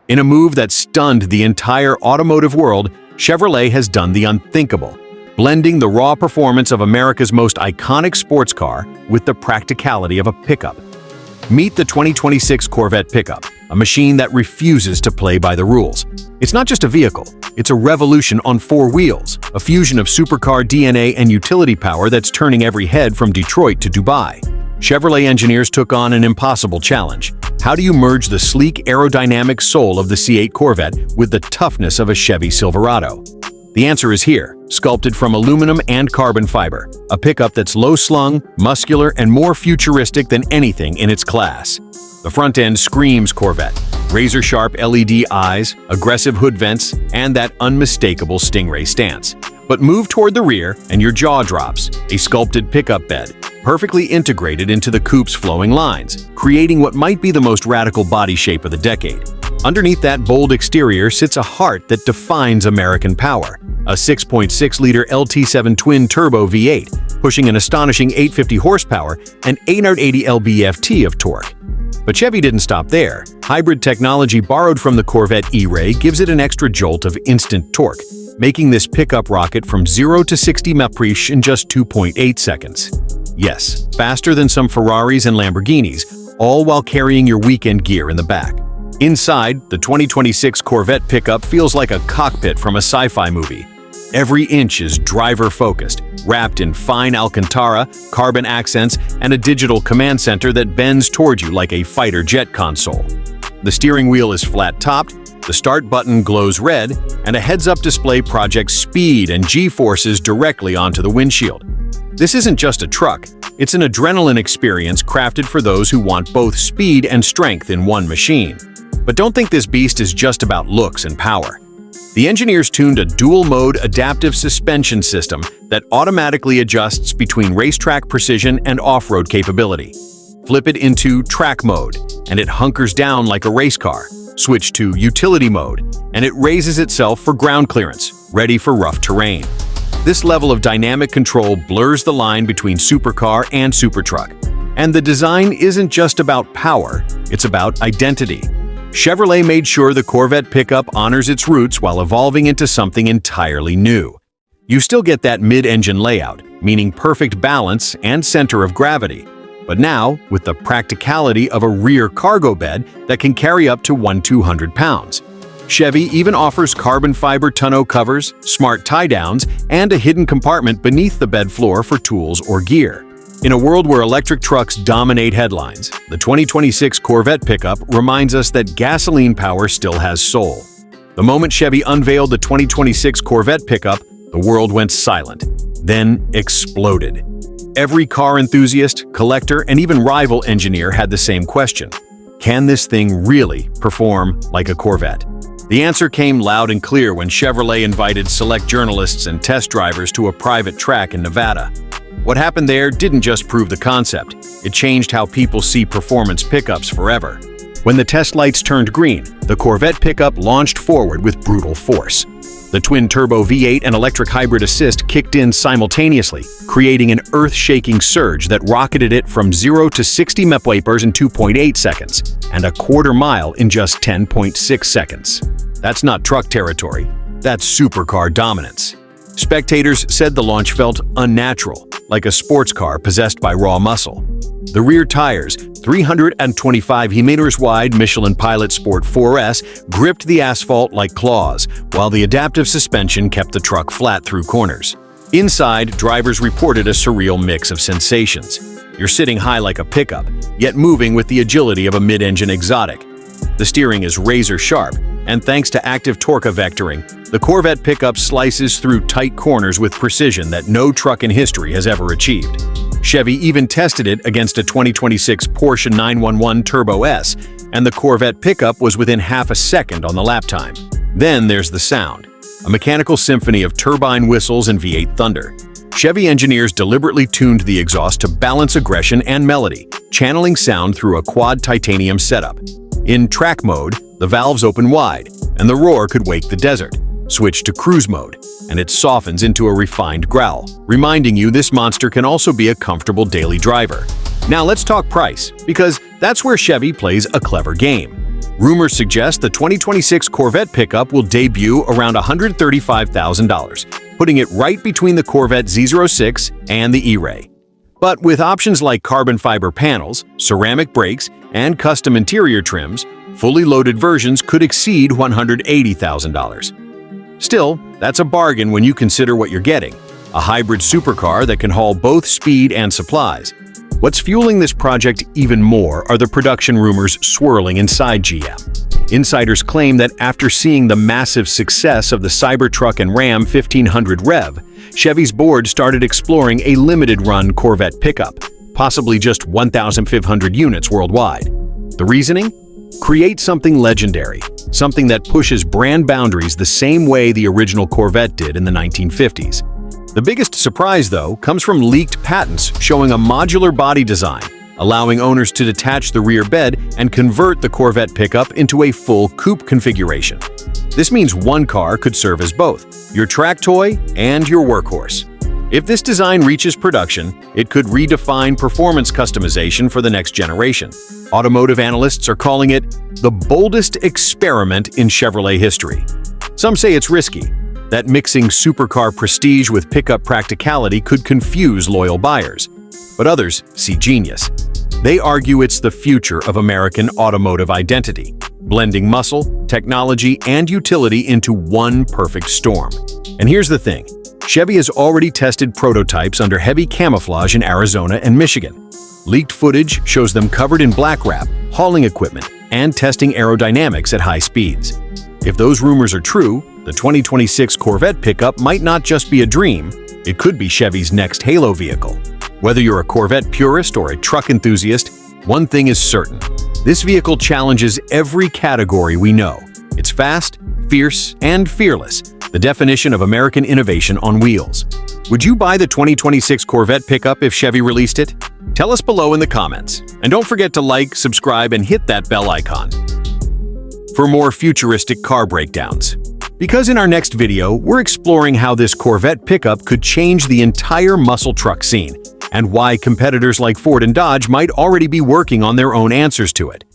In a move that stunned the entire automotive world, Chevrolet has done the unthinkable, blending the raw performance of America's most iconic sports car with the practicality of a pickup. Meet the 2026 Corvette Pickup, a machine that refuses to play by the rules. It's not just a vehicle, it's a revolution on four wheels, a fusion of supercar DNA and utility power that's turning every head from Detroit to Dubai. Chevrolet engineers took on an impossible challenge. How do you merge the sleek aerodynamic soul of the C8 Corvette with the toughness of a Chevy Silverado? The answer is here, sculpted from aluminum and carbon fiber, a pickup that's low-slung, muscular, and more futuristic than anything in its class. The front end screams Corvette, razor-sharp LED eyes, aggressive hood vents, and that unmistakable Stingray stance. But move toward the rear and your jaw drops, a sculpted pickup bed, perfectly integrated into the coupe's flowing lines, creating what might be the most radical body shape of the decade. Underneath that bold exterior sits a heart that defines American power, a 6.6-liter LT7 twin-turbo V8, pushing an astonishing 850 horsepower and 880 lb-ft of torque. But Chevy didn't stop there. Hybrid technology borrowed from the Corvette E-Ray gives it an extra jolt of instant torque, making this pickup rocket from 0 to 60 mph in just 2.8 seconds. Yes, faster than some Ferraris and Lamborghinis, all while carrying your weekend gear in the back. Inside, the 2026 Corvette Pickup feels like a cockpit from a sci-fi movie. Every inch is driver-focused, wrapped in fine Alcantara, carbon accents, and a digital command center that bends toward you like a fighter jet console. The steering wheel is flat-topped, the start button glows red, and a heads-up display projects speed and G-forces directly onto the windshield. This isn't just a truck, it's an adrenaline experience crafted for those who want both speed and strength in one machine. But don't think this beast is just about looks and power. The engineers tuned a dual-mode adaptive suspension system that automatically adjusts between racetrack precision and off-road capability. Flip it into track mode, and it hunkers down like a race car. Switch to utility mode, and it raises itself for ground clearance, ready for rough terrain. This level of dynamic control blurs the line between supercar and supertruck. And the design isn't just about power, it's about identity. Chevrolet made sure the Corvette Pickup honors its roots while evolving into something entirely new. You still get that mid-engine layout, meaning perfect balance and center of gravity, but now with the practicality of a rear cargo bed that can carry up to 200 pounds. Chevy even offers carbon fiber tonneau covers, smart tie-downs, and a hidden compartment beneath the bed floor for tools or gear. In a world where electric trucks dominate headlines, the 2026 Corvette Pickup reminds us that gasoline power still has soul. The moment Chevy unveiled the 2026 Corvette Pickup, the world went silent, then exploded. Every car enthusiast, collector, and even rival engineer had the same question. Can this thing really perform like a Corvette? The answer came loud and clear when Chevrolet invited select journalists and test drivers to a private track in Nevada. What happened there didn't just prove the concept, it changed how people see performance pickups forever. When the test lights turned green, the Corvette Pickup launched forward with brutal force. The twin-turbo V8 and electric hybrid assist kicked in simultaneously, creating an earth-shaking surge that rocketed it from 0 to 60 mph in 2.8 seconds, and a quarter mile in just 10.6 seconds. That's not truck territory, that's supercar dominance. Spectators said the launch felt unnatural, like a sports car possessed by raw muscle. The rear tires, 325 mm wide Michelin Pilot Sport 4S, gripped the asphalt like claws, while the adaptive suspension kept the truck flat through corners. Inside, drivers reported a surreal mix of sensations. You're sitting high like a pickup, yet moving with the agility of a mid-engine exotic. The steering is razor-sharp, and thanks to active torque vectoring, the Corvette Pickup slices through tight corners with precision that no truck in history has ever achieved. Chevy even tested it against a 2026 Porsche 911 Turbo S, and the Corvette Pickup was within half a second on the lap time. Then there's the sound, a mechanical symphony of turbine whistles and V8 thunder. Chevy engineers deliberately tuned the exhaust to balance aggression and melody, channeling sound through a quad titanium setup. In track mode, the valves open wide, and the roar could wake the desert. Switch to cruise mode, and it softens into a refined growl, reminding you this monster can also be a comfortable daily driver. Now let's talk price, because that's where Chevy plays a clever game. Rumors suggest the 2026 Corvette Pickup will debut around $135,000, putting it right between the Corvette Z06 and the E-Ray. But with options like carbon fiber panels, ceramic brakes, and custom interior trims, fully loaded versions could exceed $180,000. Still, that's a bargain when you consider what you're getting: a hybrid supercar that can haul both speed and supplies. What's fueling this project even more are the production rumors swirling inside GM. Insiders claim that after seeing the massive success of the Cybertruck and Ram 1500 Rev, Chevy's board started exploring a limited-run Corvette Pickup, possibly just 1,500 units worldwide. The reasoning? Create something legendary, something that pushes brand boundaries the same way the original Corvette did in the 1950s. The biggest surprise, though, comes from leaked patents showing a modular body design, allowing owners to detach the rear bed and convert the Corvette Pickup into a full coupe configuration. This means one car could serve as both, your track toy and your workhorse. If this design reaches production, it could redefine performance customization for the next generation. Automotive analysts are calling it the boldest experiment in Chevrolet history. Some say it's risky, that mixing supercar prestige with pickup practicality could confuse loyal buyers. But others see genius. They argue it's the future of American automotive identity, blending muscle, technology, and utility into one perfect storm. And here's the thing: Chevy has already tested prototypes under heavy camouflage in Arizona and Michigan. Leaked footage shows them covered in black wrap, hauling equipment, and testing aerodynamics at high speeds. If those rumors are true, the 2026 Corvette Pickup might not just be a dream, it could be Chevy's next halo vehicle. Whether you're a Corvette purist or a truck enthusiast, one thing is certain: this vehicle challenges every category we know. It's fast, fierce, and fearless, the definition of American innovation on wheels. Would you buy the 2026 Corvette Pickup if Chevy released it? Tell us below in the comments. And don't forget to like, subscribe, and hit that bell icon for more futuristic car breakdowns. Because in our next video, we're exploring how this Corvette Pickup could change the entire muscle truck scene, and why competitors like Ford and Dodge might already be working on their own answers to it.